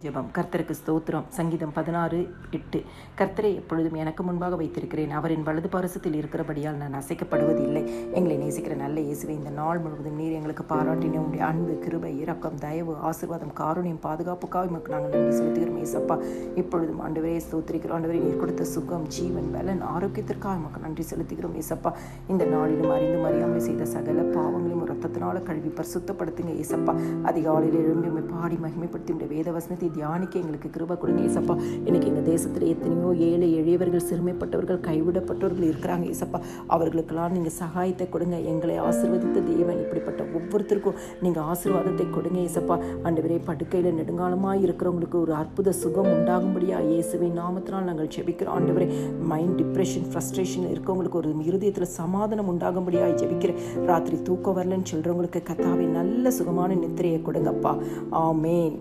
ஜெபம். கர்த்தருக்கு ஸ்தோத்திரம். சங்கீதம் 16:8. கர்த்தரை எப்பொழுதும் எனக்கு முன்பாக வைத்திருக்கிறேன். அவரின் வலது பாரசத்தில் இருக்கிறபடியால் நான் அசைக்கப்படுவதில்லை. எங்களை நேசிக்கிற நல்ல இயேசுவே, இந்த நாள் முழுவதும் நீர் எங்களுக்கு பாராட்டின உடைய அன்பு, கிருபை, இரக்கம், தயவு, ஆசீர்வாதம், காருண்யம், பாதுகாப்புக்காக உமக்கு நாங்கள் நன்றி செலுத்துகிறோம் ஏசப்பா. இப்பொழுதும் ஆண்டவரே ஸ்தோத்திரிக்கிறோம். ஆண்டவரே, நீர் கொடுத்த சுகம், ஜீவன், பலன், ஆரோக்கியத்திற்காக உமக்கு நன்றி செலுத்துகிறோம் ஏசப்பா. இந்த நாளிலும் அறிந்தும் அறியாமல் செய்த சகல பாவங்களையும் ரத்தத்தினால கழுவி பரிசுத்தப்படுத்துங்க ஏசப்பா. அதிகாலையில் எழும்பி உம்மை பாடி மகிமைப்படுத்தி உடைய வேத வசனத்தை தியானிக்க எங்களுக்கு கிருபை கொடுங்க ஏசப்பா. இன்னைக்கு எங்கள் தேசத்தில் எத்தனையோ ஏழை எளியவர்கள், சிறுமைப்பட்டவர்கள், கைவிடப்பட்டவர்கள் இருக்கிறாங்க ஏசப்பா. அவர்களுக்கெல்லாம் நீங்கள் சகாயத்தை கொடுங்க. எங்களை ஆசீர்வதித்த தேவன், இப்படிப்பட்ட ஒவ்வொருத்தருக்கும் நீங்கள் ஆசீர்வாதத்தை கொடுங்க ஏசப்பா. ஆண்டவரே, படுக்கையில் நெடுங்காலமாக இருக்கிறவங்களுக்கு ஒரு அற்புத சுகம் உண்டாகும்படியா இயேசுவின் நாமத்தினால் நாங்கள் ஜெபிக்கிறோம். ஆண்டவரே, மைண்ட் டிப்ரெஷன், ஃப்ரஸ்ட்ரேஷன் இருக்கவங்களுக்கு ஒரு இருதயத்தில் சமாதானம் உண்டாகும்படியா ஜெபிக்கிறேன். ராத்திரி தூக்கம் வரலன்னு சொல்கிறவங்களுக்கு கர்த்தாவே நல்ல சுகமான நித்திரையை கொடுங்கப்பா. ஆமேன்.